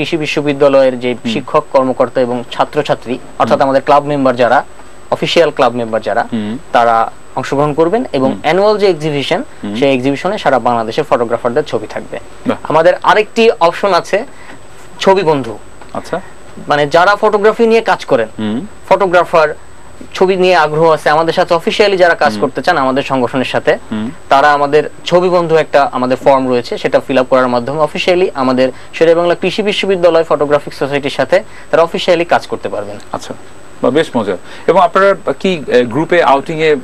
কৃষি বিশ্ববিদ্যালয়ের যে শিক্ষক কর্মকর্তা এবং ছাত্রছাত্রী অর্থাৎ আমাদের ক্লাব মেম্বার যারা অফিশিয়াল ক্লাব মেম্বার যারা তারা অংশগ্রহণ করবেন এবং অ্যানুয়াল যে এক্সিবিশন সেই এক্সিবিশনে সারা বাংলাদেশের ফটোগ্রাফারদের ছবি থাকবে। আমাদের আরেকটি অপশন আছে ছবি বন্ধু। আচ্ছা, মানে যারা ফটোগ্রাফি নিয়ে কাজ করেন, ফটোগ্রাফার ছবি নিয়ে আগ্রহ আছে, আমাদের সাথে অফিশিয়ালি যারা কাজ করতে চান আমাদের সংগঠনের সাথে, তারা আমাদের ছবি বন্ধু একটা আমাদের ফর্ম রয়েছে, সেটা ফিল আপ করার মাধ্যমে অফিশিয়ালি আমাদের শেরেবাংলা কৃষি বিশ্ববিদ্যালয় ফটোগ্রাফিক সোসাইটির সাথে তারা অফিশিয়ালি কাজ করতে পারবেন। আচ্ছা, বেশ মজা। এবং আপনারা কি গ্রুপে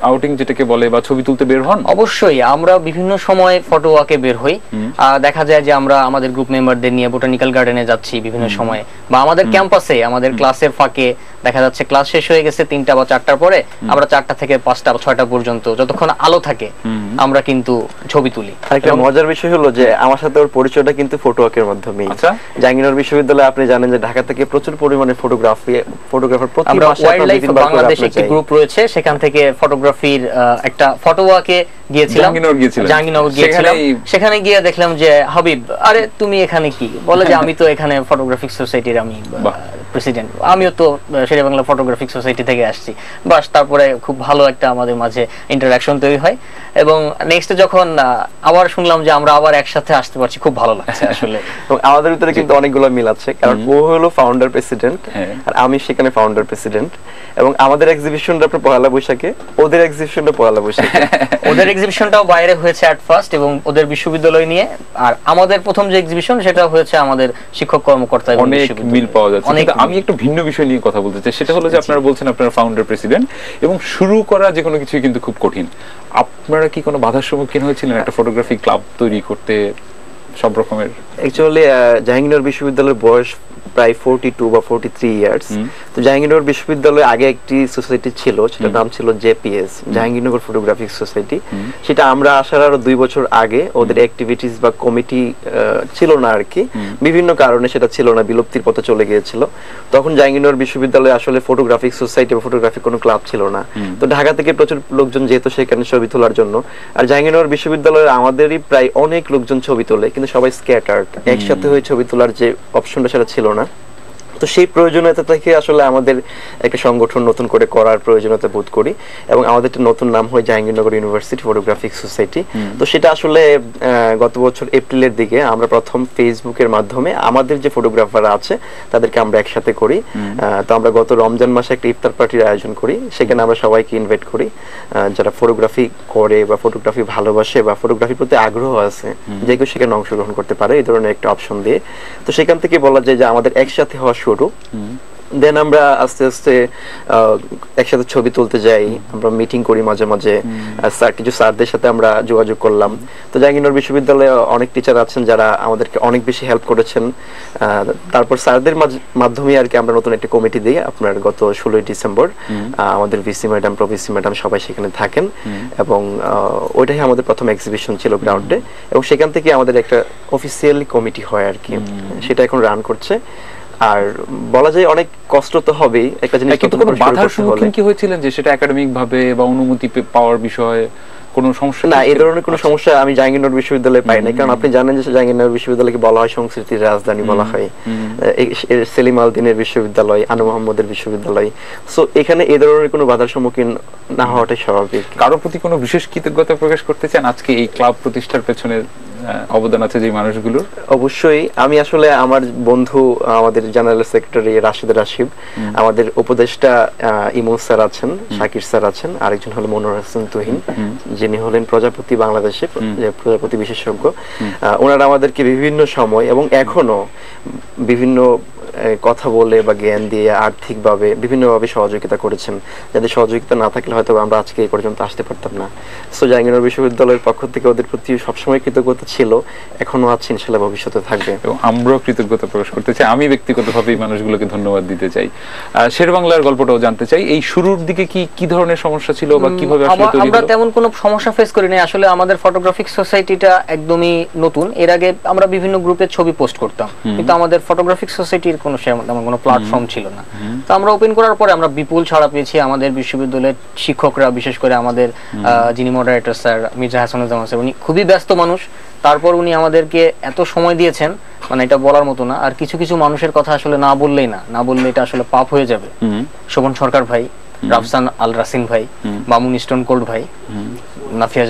আউটিং যেটাকে বলে বা ছবি তুলতে বের হন? অবশ্যই, আমরা বিভিন্ন সময় ফটো ওয়াকে বের হই। দেখা যায় যে আমরা আমাদের গ্রুপ মেম্বারদের নিয়ে বোটানিক্যাল গার্ডেনে যাচ্ছি বিভিন্ন সময়ে, বা আমাদের ক্যাম্পাসে আমাদের ক্লাসের ফাঁকে দেখা যাচ্ছে ক্লাস শেষ হয়ে গেছে 3টা বা 4টার পরে, আমরা 4টা থেকে 5টা বা 6টা পর্যন্ত যতক্ষণ আলো থাকে আমরা কিন্তু ছবি তুলি। একটা মজার বিষয় হলো যে আমার সাথে ওর পরিচয়টা কিন্তু ফটো ওয়াকের মাধ্যমেই। জাহাঙ্গীরনগর বিশ্ববিদ্যালয়ে আপনি জানেন যে ঢাকা থেকে প্রচুর পরিমাণে ফটোগ্রাফার প্রতি মাসে ওয়াইল্ডলাইফ বাংলাদেশ একটি গ্রুপ রয়েছে, সেখান থেকে ফটোগ্রাফির একটা ফটো ওয়াকে গিয়েছিলাম, জাহাঙ্গীরনগর গিয়েছিলাম। সেখানে গিয়ে দেখলাম যে হাবিব, আরে তুমি এখানে কি? বলে যে আমি তো এখানে ফটোগ্রাফিক সোসাইটির আমি প্রেসিডেন্ট, আমিও তো শেরেবাংলা ফটোগ্রাফিক সোসাইটি থেকে আসছি। বাস, তারপরে খুব ভালো একটা আমাদের মাঝে ইন্টারঅ্যাকশন তৈরি হয় এবং নেক্সটে যখন আবার শুনলাম যে আমরা আবার একসাথে আসতে পারছি, খুব ভালো লাগছে আসলে। আমাদের ভিতরে কিন্তু অনেকগুলো মিল আছে, কারণ ও হলো ফাউন্ডার প্রেসিডেন্ট আর আমি সেখানে ফাউন্ডার প্রেসিডেন্ট। এবং আমাদের এক্সিবিশনটা পহেলা বৈশাখে, ওদের এক্সিবিশনটা পহেলা বৈশাখে। ওদের এক্সিবিশনটাও বাইরে হয়েছে এট ফার্স্ট এবং ওদের বিশ্ববিদ্যালয় নিয়ে, আর আমাদের প্রথম যে এক্সিবিশন সেটা হয়েছে আমাদের শিক্ষক কর্মকর্তা। অনেক মিল পাওয়া যাচ্ছে। আমি একটু ভিন্ন বিষয় নিয়ে কথা বলতে চাই, সেটা হলো যে আপনারা বলছেন আপনারা ফাউন্ডার প্রেসিডেন্ট এবং শুরু করা যে কোনো কিছুই কিন্তু খুব কঠিন। আপনারা কি কোনো বাধার সম্মুখীন হয়েছিলেন একটা ফটোগ্রাফি ক্লাব তৈরি করতে? সব রকমের অ্যাকচুয়ালি জাহাঙ্গীরনগর বিশ্ববিদ্যালয়ের বয়স প্রায় 42 বা 43 ইয়ার্স। তো জাহাঙ্গীরনগর বিশ্ববিদ্যালয়ে আগে একটি সোসাইটি ছিল, সেটার নাম ছিল জেপিএস, জাহাঙ্গীরনগর ফটোগ্রাফিক সোসাইটি। সেটা আমরা আসার আরো 2 বছর আগে ওদের অ্যাক্টিভিটিস বা কমিটি ছিল না আর কি, বিভিন্ন কারণে সেটা ছিল না, বিলুপ্তির পথে চলে গিয়েছিল। তখন জাহাঙ্গীরনগর বিশ্ববিদ্যালয়ে আসলে ফটোগ্রাফিক সোসাইটি বা ফটোগ্রাফিক কোনো ক্লাব ছিল না। তো ঢাকা থেকে প্রচুর লোকজন যেহেতু সেখানে ছবি তোলার জন্য, আর জাহাঙ্গীরনগর বিশ্ববিদ্যালয়ের আমাদেরই প্রায় অনেক লোকজন ছবি তোলে, কিন্তু সবাই স্ক্যাটার্ড, একসাথে হয়ে ছবি তোলার যে অপশনটা সেটা ছিল না। তো সেই প্রয়োজনীয়তা থেকে আসলে আমাদের একটা সংগঠন নতুন করে করার প্রয়োজনীয়তা বোধ করি এবং আমাদের একটা নতুন নাম হয় জাহাঙ্গীরনগর ইউনিভার্সিটি ফটোগ্রাফিক সোসাইটি। তো সেটা আসলে গত বছর এপ্রিলের দিকে আমরা প্রথম ফেসবুকের মাধ্যমে আমাদের যে ফটোগ্রাফাররা আছে তাদেরকে আমরা একসাথে করি। তো আমরা গত রমজান মাসে একটা ইফতার পার্টির আয়োজন করি, সেখানে আমরা সবাইকে ইনভাইট করি যারা ফটোগ্রাফি করে বা ফটোগ্রাফি ভালোবাসে বা ফটোগ্রাফির প্রতি আগ্রহ আছে, যে কেউ সেখানে অংশগ্রহণ করতে পারে এই ধরনের একটা অপশন দিয়ে। তো সেখান থেকে বলা যায় যে আমাদের একসাথে হওয়া শুরু। দেন আমরা আস্তে আস্তে একসাথে ছবি তুলতে যাই, আমরা মিটিং করি মাঝে মাঝে, কিছু স্যারদের সাথে আমরা যোগাযোগ করলাম। তো জাহাঙ্গীরনগর বিশ্ববিদ্যালয়ে অনেক টিচার আছেন যারা আমাদেরকে অনেক বেশি হেল্প করেছেন। তারপর স্যারদের মাধ্যমে আর কি আমরা নতুন একটা কমিটি দিই। আপনার গত 16ই ডিসেম্বর আমাদের ভিসি ম্যাডাম, প্রভিসি ম্যাডাম সবাই সেখানে থাকেন এবং ওইটাই আমাদের প্রথম এক্সিবিশন ছিল গ্রাউন্ডে, এবং সেখান থেকে আমাদের একটা অফিসিয়ালি কমিটি হয় আর কি, সেটা এখন রান করছে। আর বলা যায় অনেক কষ্ট তো হবেই একটা জিনিস। কিন্তু কোনো বাধার সম্মুখীন কি হয়েছিলেন যে সেটা একাডেমিক ভাবে বা অনুমতি পাওয়ার বিষয়ে কোনো সমস্যা? না, এই ধরনের কোনো সমস্যা আমি জাহাঙ্গীরনগর বিশ্ববিদ্যালয়ে পাই না, কারণ আপনি জানেন যে জাহাঙ্গীরনগর বিশ্ববিদ্যালয়কে বলা হয় সংস্কৃতির রাজধানী বলা হয়, সেলিম আল-দ্বীনের বিশ্ববিদ্যালয়, আনু মোহাম্মদের বিশ্ববিদ্যালয়। সো এখানে এই ধরনের কোনো বাধার সম্মুখীন না হওয়াটাই স্বাভাবিক। কারোর প্রতি কোনো বিশেষ কৃতজ্ঞতা প্রকাশ করতে চান আজকে এই ক্লাব প্রতিষ্ঠার পেছনে অবদান আছে যে মানুষগুলোর? অবশ্যই। আমি আসলে আমার বন্ধু আমাদের জেনারেল সেক্রেটারি রাশিদ রাশিদ, আমাদের উপদেষ্টা ইমন স্যার আছেন, শাকির স্যার আছেন, আরেকজন হলো মনোয়ার হোসেন তুহিন, যিনি হলেন প্রজাপতি বাংলাদেশে প্রজাপতি বিশেষজ্ঞ। ওনারা আমাদেরকে বিভিন্ন সময় এবং এখনো বিভিন্ন কথা বলে বা জ্ঞান দিয়ে আর্থিকভাবে বিভিন্নভাবে সহযোগিতা করেছেন, যাদের সহযোগিতা না থাকলে হয়তো আমরা আজকে এই পর্যন্ত আসতে পারতাম না। সো জাহাঙ্গীরনগর বিশ্ববিদ্যালয়ের পক্ষ থেকে ওদের প্রতি সবসময় কৃতজ্ঞতা ছিল, এখনো আছে, ইনশাআল্লাহ ভবিষ্যতে থাকবে। এবং আমরাও কৃতজ্ঞতা প্রকাশ করতে চাই। আমি ব্যক্তিগতভাবে এই মানুষগুলোকে ধন্যবাদ দিতে চাই। শেরবাংলার গল্পটাও জানতে চাই, এই শুরুর দিকে কি ধরনের সমস্যা ছিল বা কিভাবে আসলে তৈরি হলো? আমরা তেমন কোনো সমস্যা ফেস করিনি আসলে। আমাদের ফটোগ্রাফিক সোসাইটিটা একদমই নতুন। এর আগে আমরা বিভিন্ন গ্রুপে ছবি পোস্ট করতাম, কিন্তু আমাদের ফটোগ্রাফিক সোসাইটির কোনো কোনো তেমন কোনো প্ল্যাটফর্ম ছিল না। তো আমরা ওপেন করার পরে আমরা বিপুল সাড়া পেয়েছি। আমাদের বিশ্ববিদ্যালয়ের শিক্ষকরা, বিশেষ করে আমাদের যিনি moderator sir Mirza Hasanuzzaman sir, উনি খুবই ব্যস্ত মানুষ, তারপর উনি আমাদেরকে এত সময় দিয়েছেন, মানে এটা বলার মতো না। আর কিছু কিছু মানুষের কথা আসলে না বললে এটা আসলে পাপ হয়ে যাবে। শোভন সরকার ভাই, রাফসান আল রাসিন ভাই, মামুন স্টোন কোল্ড ভাই, নাফিয়া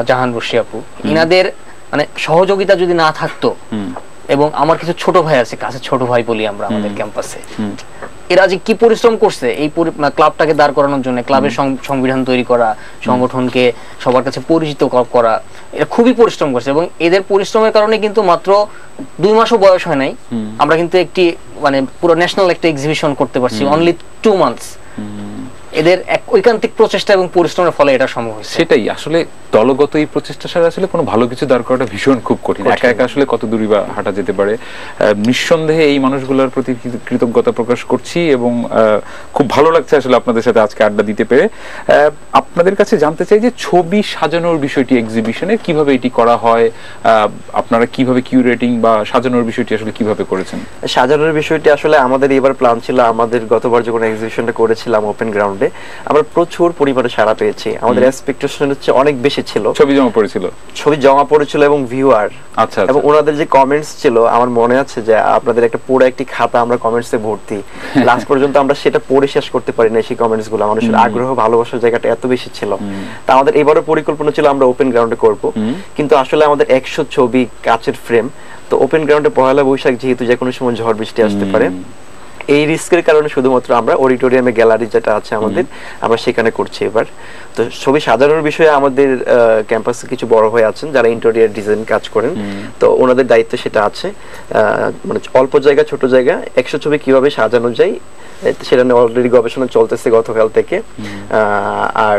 জাহান রশি আপু, ইনাদের মানে সহযোগিতা যদি না থাকতো, এবং আমার কিছু ছোট ভাই আছে, কাছে ছোট ভাই বলি আমরা আমাদের ক্যাম্পাসে, এরা যে কি পরিশ্রম করছে এই ক্লাবটাকে দাঁড় করানোর জন্য, ক্লাবের সংবিধান তৈরি করা, সংগঠনকে সবার কাছে পরিচিত করা, এরা খুবই পরিশ্রম করছে। এবং এদের পরিশ্রমের কারণে কিন্তু মাত্র 2 মাসও বয়স হয় নাই, আমরা কিন্তু একটি মানে পুরো ন্যাশনাল একটা এক্সিবিশন করতে পারছি, অনলি 2 মান্থস। এদের এক ঐকান্তিক প্রচেষ্টা এবং পরিশ্রমের ফলে এটা সম্ভব হয়েছে। সেটাই আসলে দলগত এই প্রচেষ্টা ছাড়া আসলে কোনো ভালো কিছু দাঁড় করাটা ভীষণ খুব কঠিন। একা একা আসলে কত দূরই বা হাঁটা যেতে পারে। নিঃসন্দেহে এই মানুষগুলোর প্রতি কৃতজ্ঞতা প্রকাশ করছি এবং খুব ভালো লাগছে আসলে আপনাদের সাথে আজকে আড্ডা দিতে পেরে। আপনাদের কাছে জানতে চাই যে ছবি সাজানোর বিষয়টি এক্সিবিশনে কিভাবে এটি করা হয়, আপনারা কিভাবে কিউরেটিং বা সাজানোর বিষয়টি আসলে কিভাবে করেছেন? সাজানোর বিষয়টি আসলে আমাদের এবার প্ল্যান ছিল, আমাদের গতবার যখন এক্সিবিশনটা করেছিলাম ওপেন গ্রাউন্ডে, আমরা প্রচুর পরিমাণে সাড়া পেয়েছি। আমাদের এক্সপেকটেশন হচ্ছে অনেক বেশি ছিল। ছবি জমা পড়েছিল এবং ভিউয়ার এবং ওনাদের যে কমেন্টস ছিল, আমার মনে আছে যে আপনাদের একটা পুরো একটি খাতা আমরা কমেন্টসে ভর্তি, লাস্ট পর্যন্ত আমরা সেটা পড়ে শেষ করতে পারি না। সেই কমেন্টস গুলো মানুষের আগ্রহ ভালোবাসার জায়গাটা এত বেশি ছিল। তা আমাদের এবারও পরিকল্পনা ছিল আমরা ওপেন গ্রাউন্ডে করব, কিন্তু আসলে আমাদের 100 ছবি কাচের ফ্রেম, তো ওপেন গ্রাউন্ডে পহেলা বৈশাখ যেহেতু যে কোনো সময় ঝড় বৃষ্টি আসতে পারে, এই রিস্কের কারণে শুধুমাত্র আমরা অডিটোরিয়ামে গ্যালারি যেটা আছে আমাদের, আমরা সেখানে করছি এবার। তো ছবি সাজানোর বিষয়ে আমাদের ক্যাম্পাসে কিছু বড় ভাই আছেন যারা ইন্টেরিয়র ডিজাইন কাজ করেন, তো ওনাদের দায়িত্ব সেটা আছে। মানে অল্প জায়গা, ছোট জায়গা 100 ছবি কিভাবে সাজানো যায় সেটা নিয়ে অলরেডি গবেষণা চলতেছে গতকাল থেকে। আর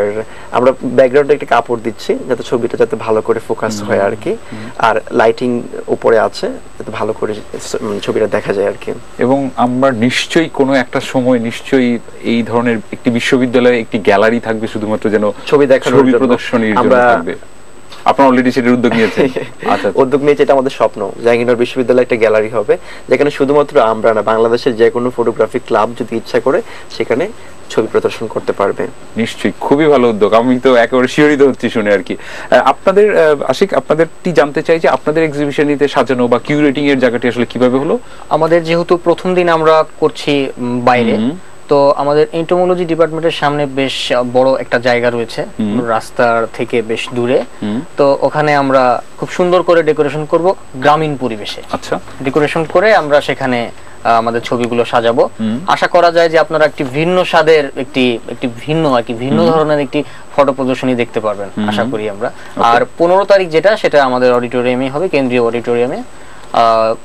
আমরা ব্যাকগ্রাউন্ডে একটা কাপড় দিচ্ছি যাতে ছবিটা যাতে ভালো করে ফোকাস হয় আর কি, আর লাইটিং উপরে আছে যাতে ভালো করে ছবিটা দেখা যায় আর কি। এবং আমরা নিশ্চয়ই কোনো একটা সময় নিশ্চয়ই এই ধরনের একটি বিশ্ববিদ্যালয়ে একটি গ্যালারি থাকবে শুধুমাত্র যেন ছবি দেখানোর জন্য, প্রদর্শনীর জন্য থাকবে। আপনারা অলরেডি সেটার উদ্যোগ নিয়েছেন? আচ্ছা, উদ্যোগ নিয়েছে, এটা আমাদের স্বপ্ন। জাহাঙ্গীরনগর বিশ্ববিদ্যালয়ে একটা গ্যালারি হবে যেখানে শুধুমাত্র আমরা না, বাংলাদেশের যে কোনো ফটোগ্রাফি ক্লাব যদি ইচ্ছা করে সেখানে ছবি প্রদর্শন করতে পারবে। নিশ্চয়ই, খুবই ভালো উদ্যোগ। আমি তো একেবারে শিহরিত হচ্ছি শুনে আর কি। আপনাদের আশিক, আপনাদেরটি জানতে চাই যে আপনাদের এক্সিবিশনিতে সাজানো বা কিউরেটিং এর জায়গাটি আসলে কিভাবে হলো? আমাদের যেহেতু প্রথম দিন আমরা করছি বাইরে, তো আমাদের এন্টোমোলজি ডিপার্টমেন্টের সামনে বেশ বড় একটা জায়গা রয়েছে রাস্তার থেকে বেশ দূরে, তো ওখানে আমরা খুব সুন্দর করে ডেকোরেশন করব গ্রামীণ পরিবেশে। আচ্ছা, ডেকোরেশন করে আমরা সেখানে আমাদের ছবিগুলো সাজাবো। আশা করা যায় যে আপনারা একটি ভিন্ন স্বাদের একটি ভিন্ন ধরনের একটি ফটো প্রদর্শনী দেখতে পারবেন, আশা করি আমরা। আর 15 তারিখ যেটা, সেটা আমাদের অডিটোরিয়ামে হবে, কেন্দ্রীয় অডিটোরিয়ামে।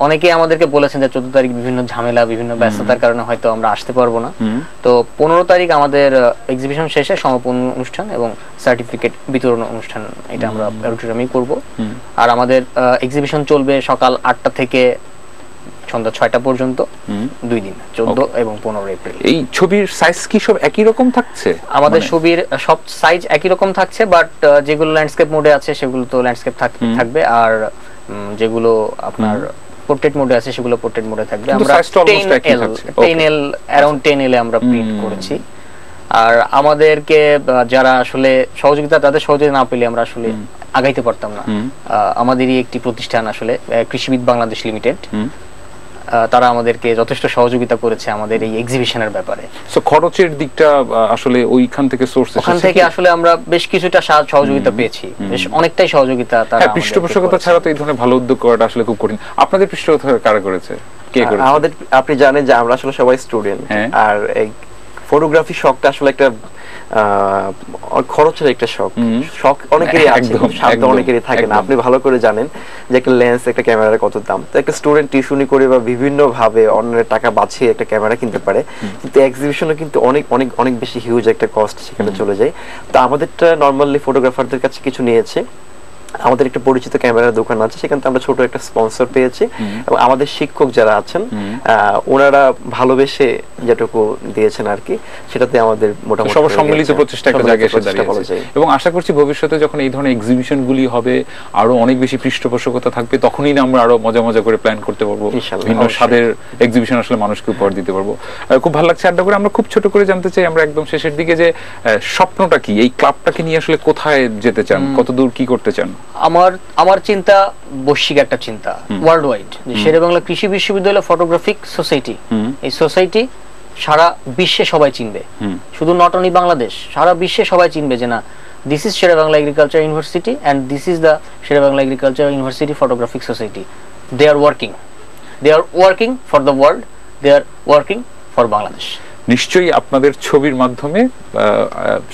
অনেকে আমাদেরকে বলেছেন যে 14 তারিখ বিভিন্ন ঝামেলা, বিভিন্ন ব্যস্ততার কারণে হয়তো আমরা আসতে পারবো না। তো 15 তারিখ আমাদের এক্সিবিশন শেষে সমাপন অনুষ্ঠান এবং সার্টিফিকেট বিতরণ অনুষ্ঠান, এটা আমরা অডিটোরিয়ামেই করব। আর আমাদের এক্সিবিশন চলবে সকাল 8টা থেকে সন্ধ্যা 6টা পর্যন্ত, 2 দিন, 14 এবং 15 এপ্রিল। এই ছবির সাইজ কি সব একই রকম থাকছে? আমাদের ছবির সব সাইজ একই রকম থাকছে, বাট যেগুলো ল্যান্ডস্কেপ মোডে আছে সেগুলো তো ল্যান্ডস্কেপ থাকবে, আর যেগুলো আপনার পোর্ট্রেট মোডে আছে সেগুলো পোর্ট্রেট মোডে থাকবে। আমরা 10L अराउंड 10L এ আমরা প্রিন্ট করেছি। আর আমাদেরকে যারা আসলে সহযোগিতা, তাদের সহযোগিতা না পেলে আমরা আসলে আগাইতে পারতাম না। আমাদেরই একটি প্রতিষ্ঠান আসলে কৃষিবিদ বাংলাদেশ লিমিটেড, তারা আমাদেরকে যথেষ্ট সহযোগিতা করেছে আমাদের এই এক্সিবিশনের ব্যাপারে। সো খরচের দিকটা আসলে ওইখান থেকে সোর্স, ওখান থেকে আসলে আমরা বেশ কিছুটা সহযোগিতা পেয়েছি, বেশ অনেকটাই সহযোগিতা। তারা পৃষ্ঠপোষকতা ছাড়া তো এই ধরনের ভালো উদ্যোগ করাটা আসলে খুব কঠিন। আপনাদের পৃষ্ঠপোষকতা কারা করেছে, কে করেছে? আমাদের, আপনি জানেন যে আমরা আসলে সবাই স্টুডেন্ট, আর এই ফটোগ্রাফি শখটা আসলে একটা খরচের একটা শখ অনেকেরই আছে, সাধ্য অনেকেরই থাকে না। আপনি ভালো করে জানেন যে একটা লেন্স, একটা ক্যামেরার কত দাম। তো একটা স্টুডেন্ট টিউশনি করে বা বিভিন্ন ভাবে অন্যের টাকা বাঁচিয়ে একটা ক্যামেরা কিনতে পারে, কিন্তু এক্সিবিশনে কিন্তু অনেক অনেক অনেক বেশি হিউজ একটা কস্ট সেখানে চলে যায়। তো আমাদেরটা নর্মালি ফটোগ্রাফারদের কাছে কিছু নিয়েছে, আমাদের একটা পরিচিত ক্যামেরার দোকান আছে, সেখান থেকে আমরা ছোট একটা স্পন্সর পেয়েছি এবং আমাদের শিক্ষক যারা আছেন ওনারা ভালোবেসে যেটুকু দিয়েছেন আর কি, সেটাতে আমাদের মোটামুটি সব সম্মিলিত প্রচেষ্টা একটা জায়গায় এসে দাঁড়িয়েছে। এবং আশা করছি ভবিষ্যতে যখন এই ধরনের এক্সিবিশন গুলি হবে, আরো অনেক বেশি পৃষ্ঠপোষকতা থাকবে, তখনই না আমরা আরো মজা মজা করে প্ল্যান করতে পারবো, ভিন্ন স্বাদের এক্সিবিশন আসলে মানুষকে উপহার দিতে পারবো। খুব ভালো লাগছে আড্ডা করে। আমরা খুব ছোট করে জানতে চাই, আমরা একদম শেষের দিকে, যে স্বপ্নটা কি, এই ক্লাবটাকে নিয়ে আসলে কোথায় যেতে চান, কতদূর কি করতে চান? আমার চিন্তা বৈশ্বিক একটা চিন্তা, ওয়ার্ল্ড ওয়াইড, যে শেরেবাংলা কৃষি বিশ্ববিদ্যালয় ফটোগ্রাফিক সোসাইটি, এই সোসাইটি সারা বিশ্বে সবাই চিনবে, শুধু নট অনলি বাংলাদেশ, সারা বিশ্বে সবাই চিনবে যে না, this is Sher-e-Bangla agriculture university and this is the Sher-e-Bangla agriculture university photographic society. They are working for the world, they are working for Bangladesh. নিশ্চয়ই আপনাদের ছবির মাধ্যমে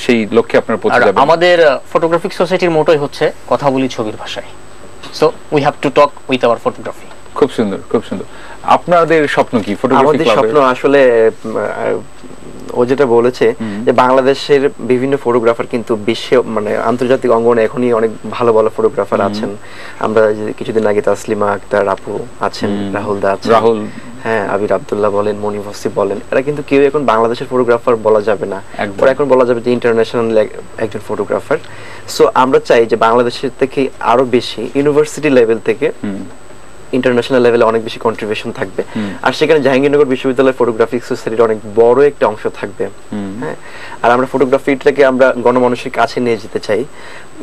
সেই লক্ষ্যে আপনারা পৌঁছে যাবেন। আমাদের ফটোগ্রাফিক সোসাইটির মোটোই হচ্ছে কথা বলি ছবির ভাষায়, so we have to talk with our photography. খুব সুন্দর, খুব সুন্দর। আপনাদের স্বপ্ন কি ফটোগ্রাফি ক্লাবের? আমাদের স্বপ্ন আসলে ও যেটা বলেছে যে বাংলাদেশের বিভিন্ন ফটোগ্রাফার কিন্তু বিশ্বে মানে আন্তর্জাতিক অঙ্গনে এখনই অনেক ভালো ভালো ফটোগ্রাফার আছেন। আমরা কিছুদিন আগে তাসলিমা আক্তার আপু আছেন, রাহুল দা আছেন, হ্যাঁ, আবির আব্দুল্লাহ বলেন, মনিব হসিব বলেন, এরা কিন্তু কেউ এখন বাংলাদেশের ফটোগ্রাফার বলা যাবে না, ওরা এখন বলা যাবে যে ইন্টারন্যাশনাল একজন ফটোগ্রাফার। সো আমরা চাই যে বাংলাদেশের থেকে আরো বেশি ইউনিভার্সিটি লেভেল থেকে ইন্টারন্যাশনাল লেভেলে অনেক বেশি কন্ট্রিবিউশন থাকবে, আর সেখানে জাহাঙ্গীরনগর বিশ্ববিদ্যালয়ের ফটোগ্রাফিক সোসাইটির অনেক বড় একটা অংশ থাকবে। হ্যাঁ, আর আমরা ফটোগ্রাফিটাকে আমরা গণমানুষের কাছে নিয়ে যেতে চাই।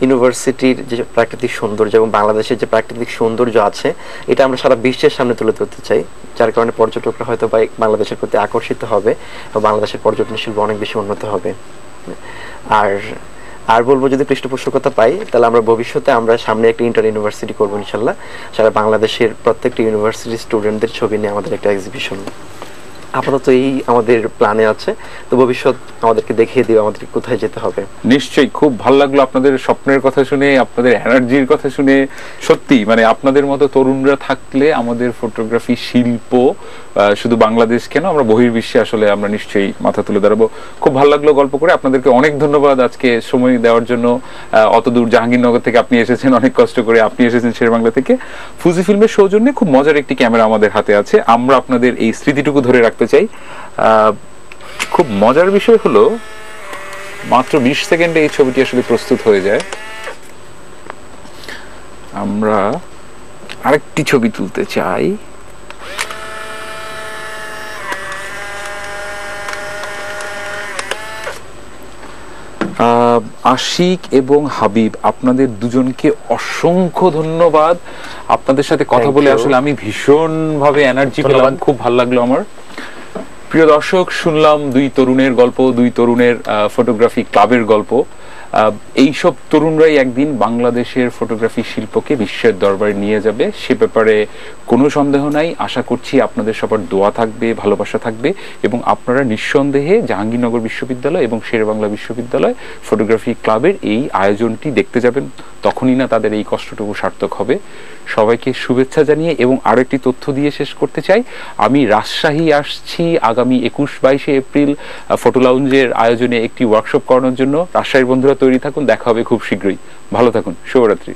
ইউনিভার্সিটির যে প্রাকৃতিক সৌন্দর্য এবং বাংলাদেশের যে প্রাকৃতিক সৌন্দর্য আছে, এটা আমরা সারা বিশ্বের সামনে তুলে ধরতে চাই, যার কারণে পর্যটকরা হয়তো বা বাংলাদেশের প্রতি আকর্ষিত হবে এবং বাংলাদেশের পর্যটন শিল্প অনেক বেশি উন্নত হবে। আর বলবো, যদি পৃষ্ঠপোষকতা পাই তাহলে আমরা ভবিষ্যতে আমরা সামনে একটা ইন্টার ইউনিভার্সিটি করবো ইনশাল্লাহ, সারা বাংলাদেশের প্রত্যেকটা ইউনিভার্সিটির স্টুডেন্টদের ছবি নিয়ে আমাদের একটা এক্সিবিশন। আপাতত এই আমাদের প্ল্যানে আছে, তো ভবিষ্যৎ আমাদেরকে দেখিয়ে দিবে আমাদের কোথায় যেতে হবে। নিশ্চয়ই। খুব ভালো লাগলো আপনাদের স্বপ্নের কথা শুনে, আপনাদের এনার্জির কথা শুনে। সত্যি মানে আপনাদের মতো তরুণরা থাকলে আমাদের ফটোগ্রাফি শিল্প শুধু বাংলাদেশ কেন, আমরা বহির্বিশ্বে আসলে আমরা নিশ্চয়ই মাথা তুলে দাঁড়াবো। খুব ভালো লাগলো গল্প করে। আপনাদেরকে অনেক ধন্যবাদ আজকে সময় দেওয়ার জন্য। অতদূর জাহাঙ্গীরনগর থেকে আপনি এসেছেন, অনেক কষ্ট করে আপনি এসেছেন শেরেবাংলা থেকে। ফুজি ফিল্মের সৌজন্যে খুব মজার একটি ক্যামেরা আমাদের হাতে আছে, আমরা আপনাদের এই স্মৃতিটুকু ধরে রাখতে চাই। খুব মজার বিষয় হলো মাত্র 20 সেকেন্ডে এই ছবিটি আসলে প্রস্তুত হয়ে যায়। আমরা আরেকটি ছবি তুলতে চাই। আশিক এবং হাবিব, আপনাদের দুজনকে অসংখ্য ধন্যবাদ। আপনাদের সাথে কথা বলে আসলে আমি ভীষণ ভাবে এনার্জি পেলাম, খুব ভালো লাগলো আমার। প্রিয় দর্শক, শুনলাম দুই তরুণের গল্প, দুই তরুণের ফটোগ্রাফি ক্লাবের গল্প। এইসব তরুণরাই একদিন বাংলাদেশের ফটোগ্রাফি শিল্পকে বিশ্বের দরবারে নিয়ে যাবে, সে ব্যাপারে কোনো সন্দেহ নাই। আশা করছি আপনাদের সবার দোয়া থাকবে, ভালোবাসা থাকবে এবং আপনারা নিঃসন্দেহে জাহাঙ্গীরনগর বিশ্ববিদ্যালয় এবং শেরেবাংলা বিশ্ববিদ্যালয় ফটোগ্রাফি ক্লাবের এই আয়োজনটি দেখতে যাবেন, তখনই না তাদের এই কষ্টটুকু সার্থক হবে। সবাইকে শুভেচ্ছা জানিয়ে এবং আরো একটি তথ্য দিয়ে শেষ করতে চাই, আমি রাজশাহী আসছি আগামী 21-22 এপ্রিল ফটো লাউঞ্জের আয়োজনে একটি ওয়ার্কশপ করানোর জন্য। রাজশাহীর বন্ধুরা তৈরি থাকুন, দেখা হবে খুব শীঘ্রই। ভালো থাকুন, শুভরাত্রি।